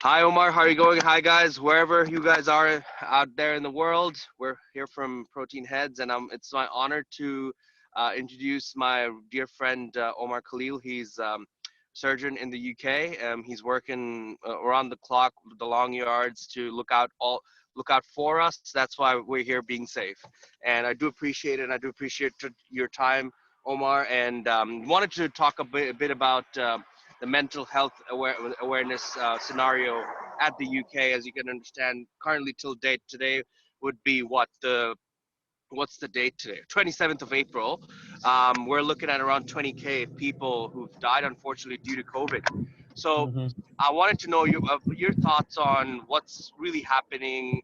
Hi Omar, how are you going? Hi guys, wherever you guys are out there in the world, we're here from Protein Heads, and it's my honor to introduce my dear friend Omar Khalil. He's surgeon in the UK. He's working around the clock, the long yards to look out for us. That's why we're here being safe, and I do appreciate it. And I do appreciate your time, Omar, and wanted to talk a bit about. The mental health awareness scenario at the UK. As you can understand, currently till date today would be what's the date today? 27th of April. We're looking at around 20K people who've died, unfortunately, due to COVID. So hmm I wanted to know your thoughts on what's really happening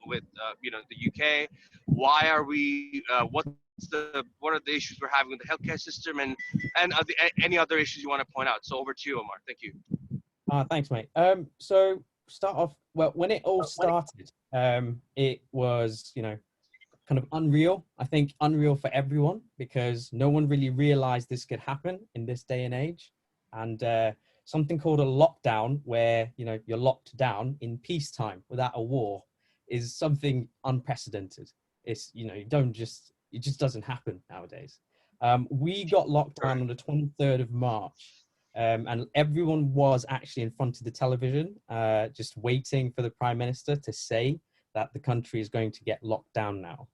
with the UK. Why are we? What are the issues we're having with the healthcare system, and any other issues you want to point out? So over to you, Omar. Thank you. Thanks, mate. So start off. Well, when it all started, it was kind of unreal. I think unreal for everyone because no one really realized this could happen in this day and age. And something called a lockdown, where you're locked down in peacetime without a war, is something unprecedented. It's you don't just it just doesn't happen nowadays. We got locked down on the 23rd of March. And everyone was actually in front of the television, just waiting for the Prime Minister to say that the country is going to get locked down now.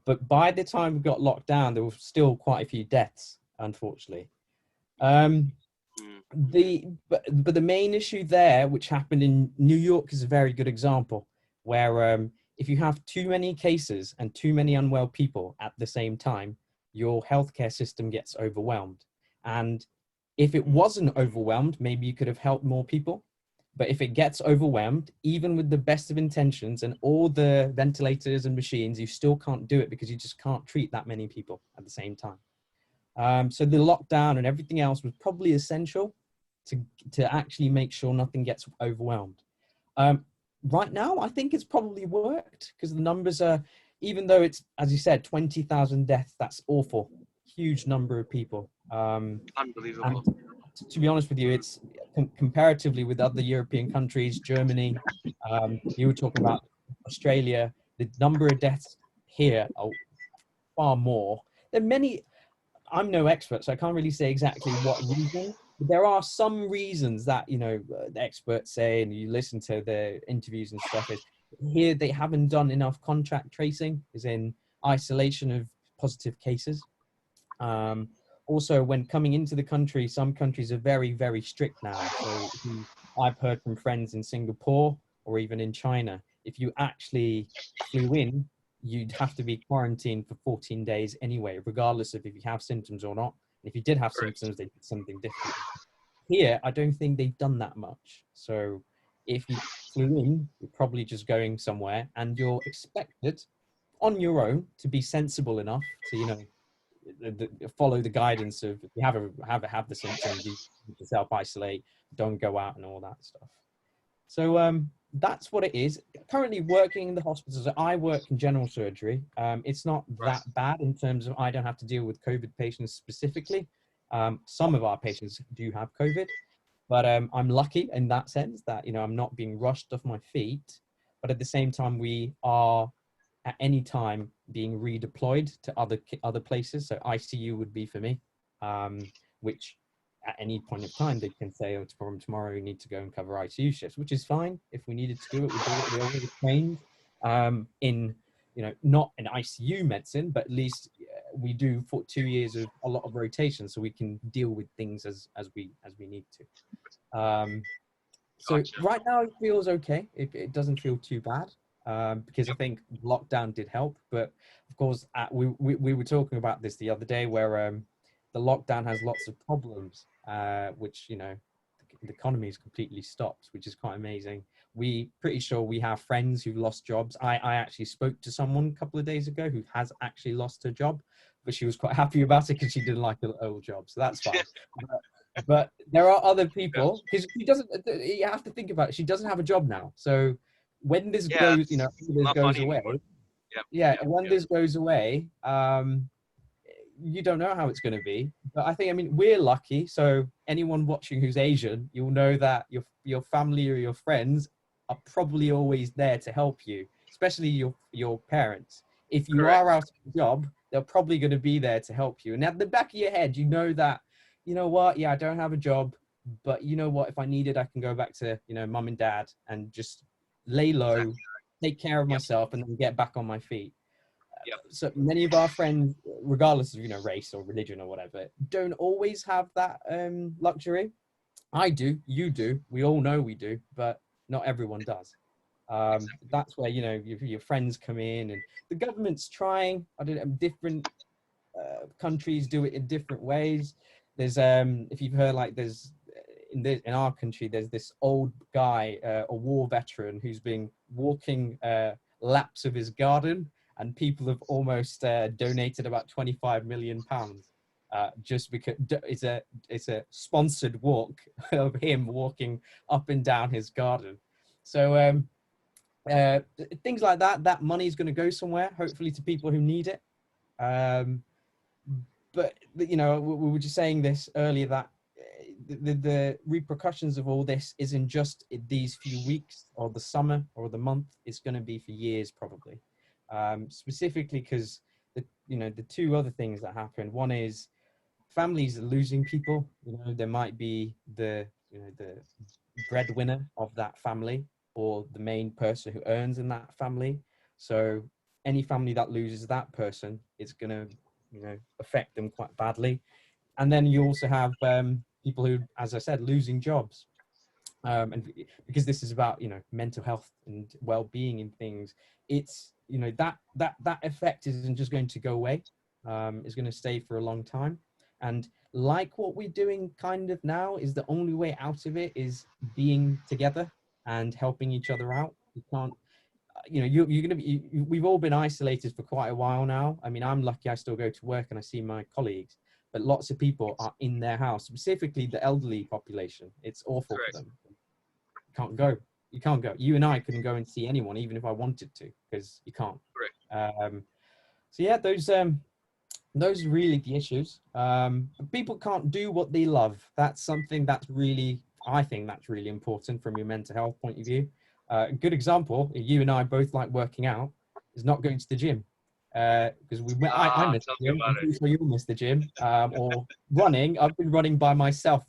But by the time we got locked down, there were still quite a few deaths, unfortunately. Um, but the main issue there, which happened in New York, is a very good example, where if you have too many cases and too many unwell people at the same time, your healthcare system gets overwhelmed. And if it wasn't overwhelmed, maybe you could have helped more people. But if it gets overwhelmed, even with the best of intentions and all the ventilators and machines, you still can't do it because you just can't treat that many people at the same time. So the lockdown and everything else was probably essential to actually make sure nothing gets overwhelmed. Right now, I think it's probably worked because the numbers are, even though it's, as you said, 20,000 deaths, that's awful. Huge number of people. Unbelievable. And to be honest with you, it's comparatively with other European countries, Germany, you were talking about Australia, the number of deaths here are far more. There are many, I'm no expert, so I can't really say exactly what reason. But there are some reasons that, the experts say, and you listen to the interviews and stuff, is here they haven't done enough contact tracing, as in isolation of positive cases. Also, when coming into the country, some countries are very, very strict now. So I've heard from friends in Singapore or even in China, if you actually flew in, you'd have to be quarantined for 14 days anyway, regardless of if you have symptoms or not. If you did have Correct. symptoms, they did something different. Here, I don't think they've done that much. So if you flew in, you're probably just going somewhere and you're expected on your own to be sensible enough to, follow the guidance of if you have the symptoms, you self isolate, don't go out, and all that stuff. So that's what it is. Currently working in the hospital, so I work in general surgery. It's not Right. that bad in terms of I don't have to deal with COVID patients specifically. Some of our patients do have COVID, but I'm lucky in that sense that I'm not being rushed off my feet. But at the same time, we are at any time being redeployed to other places. So ICU would be for me, which at any point of time they can say, oh, from tomorrow we need to go and cover ICU shifts, which is fine. If we needed to do it, we do it. We're already trained in, not in ICU medicine, but at least we do for 2 years of a lot of rotation, so we can deal with things as we need to. So Gotcha. right now it feels okay. It doesn't feel too bad because I think lockdown did help. But of course, we were talking about this the other day where the lockdown has lots of problems, which, the economy is completely stopped, which is quite amazing. We pretty sure we have friends who've lost jobs. I actually spoke to someone a couple of days ago who has actually lost her job, but she was quite happy about it because she didn't like her old job. So that's fine. But there are other people because she doesn't. You have to think about it. She doesn't have a job now. So when this Yeah, goes, it's this not goes funny away. anymore. Yep. Yeah, Yep. when Yep. this goes away, you don't know how it's going to be. But I think, I mean, we're lucky. So anyone watching who's Asian, you'll know that your family or your friends are probably always there to help you, especially your parents. If you Correct. are out of a job, they're probably going to be there to help you. And at the back of your head, you know that, you know what, yeah, I don't have a job, but you know what, if I need it, I can go back to, you know, mum and dad and just lay low, Exactly. take care of Yep. myself, and then get back on my feet. Yep. So many of our friends, regardless of, you know, race or religion or whatever, don't always have that luxury. I do, you do, we all know we do, but not everyone does. Exactly. That's where, you know, your friends come in, and the government's trying. I don't know, different countries do it in different ways. There's if you've heard, like, there's in our country, there's this old guy, a war veteran, who's been walking laps of his garden, and people have almost donated about 25 million pounds, just because it's a sponsored walk of him walking up and down his garden. So uh, things like that, that money is going to go somewhere, hopefully to people who need it. Um, but you know, we were just saying this earlier, that the repercussions of all this isn't just these few weeks or the summer or the month. It's going to be for years probably. Specifically because the two other things that happen. One is families are losing people. You know, there might be the breadwinner of that family, or the main person who earns in that family. So any family that loses that person, it's going to, affect them quite badly. And then you also have people who, as I said, losing jobs. And because this is about, mental health and well-being and things, it's, that effect isn't just going to go away. It's going to stay for a long time. And like what we're doing kind of now, is the only way out of it is being together and helping each other out. You can't, you're going to be, we've all been isolated for quite a while now. I mean, I'm lucky I still go to work and I see my colleagues, but lots of people are in their house, specifically the elderly population. It's awful for Correct. them. Can't go. You can't go. You and I couldn't go and see anyone, even if I wanted to, because you can't. Correct. So yeah, those are really the issues. People can't do what they love. That's something that's really, I think that's really important from your mental health point of view. A good example, you and I both like working out, is not going to the gym. Because I miss Tell the me gym. about I'm it. pretty sure you'll miss the gym. Or running. I've been running by myself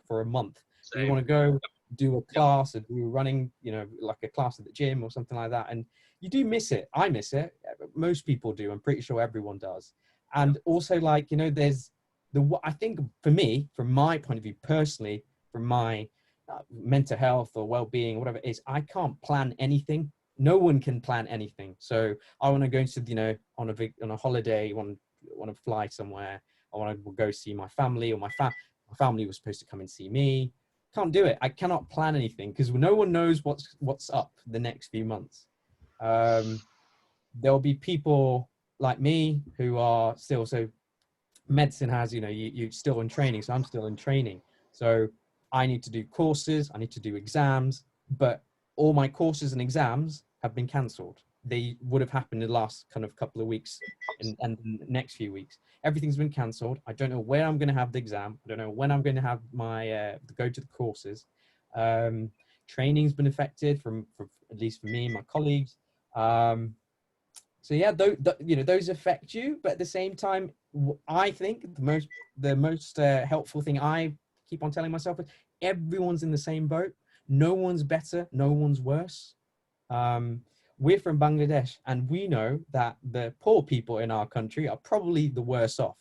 for a month. We Same. want to go do a Yep. class or do running, like a class at the gym or something like that. And you do miss it. I miss it. Most people do. I'm pretty sure everyone does. Yep. And also, like, there's I think for me, from my point of view personally, from my mental health or well-being, whatever it is, I can't plan anything. No one can plan anything. So I want to go to, on a holiday, want to fly somewhere. I want to go see my family, or my family was supposed to come and see me. Can't do it. I cannot plan anything because no one knows what's up the next few months. There'll be people like me who are still, so medicine has, you still in training. So I'm still in training. So I need to do courses, I need to do exams, but all my courses and exams have been cancelled. They would have happened in the last kind of couple of weeks and the next few weeks. Everything's been cancelled. I don't know where I'm going to have the exam. I don't know when I'm going to have my go to the courses. Training's been affected for at least for me and my colleagues. So yeah, those affect you, but at the same time, I think the most helpful thing I keep on telling myself is everyone's in the same boat. No one's better, no one's worse. We're from Bangladesh, and we know that the poor people in our country are probably the worse off.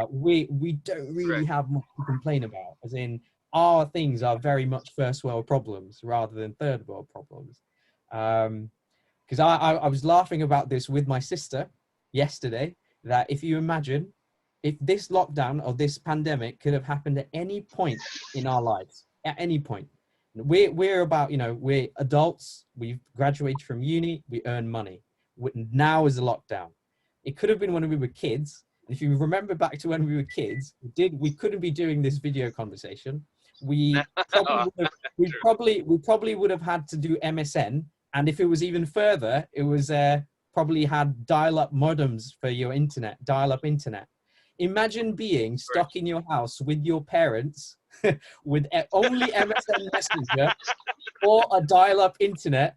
We don't really Correct. have much to complain about, as in our things are very much first world problems rather than third world problems. Because I was laughing about this with my sister yesterday, that if you imagine if this lockdown or this pandemic could have happened at any point in our lives, at any point, we're about, we're adults, we've graduated from uni, we earn money. Now is a lockdown. It could have been when we were kids. And if you remember back to when we were kids, we couldn't be doing this video conversation. We probably would have, True. we probably would have had to do MSN, and if it was even further, it was probably had dial-up modems for your internet, dial-up internet. imagine being Correct. stuck in your house with your parents with only MSN Messenger or a dial-up internet,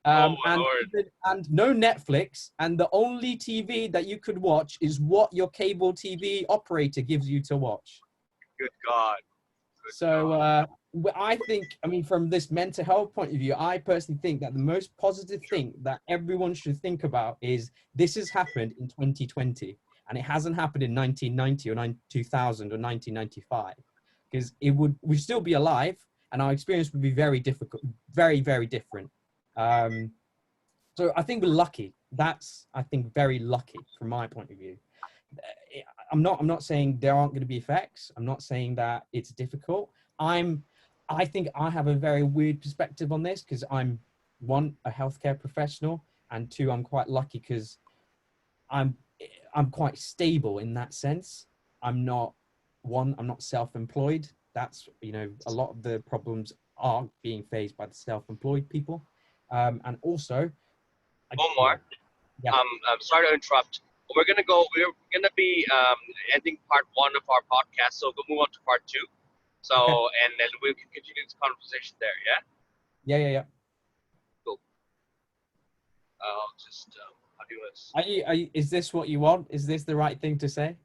Oh my and lord. and no Netflix, and the only TV that you could watch is what your cable TV operator gives you to watch. Good God. Good So God. I think, I mean, from this mental health point of view, I personally think that the most positive thing that everyone should think about is this has happened in 2020, and it hasn't happened in 1990 or 2000 or 1995, because we'd still be alive, and our experience would be very difficult, very, very different. Um, so I think we're lucky. That's, I think, very lucky from my point of view. I'm not saying there aren't going to be effects. I'm not saying that it's difficult. I think I have a very weird perspective on this because I'm, one, a healthcare professional, and two, I'm quite lucky because I'm I'm quite stable in that sense. I'm not self-employed. That's, a lot of the problems are being faced by the self-employed people. And also, I, you know, Omar, yeah. I'm sorry to interrupt. We're gonna be ending part 1 of our podcast, so we'll move on to part 2. So, Okay. and then we can continue this conversation there. Yeah. Yeah, yeah, yeah. Cool. I'll just how do you want Is this what you want? Is this the right thing to say?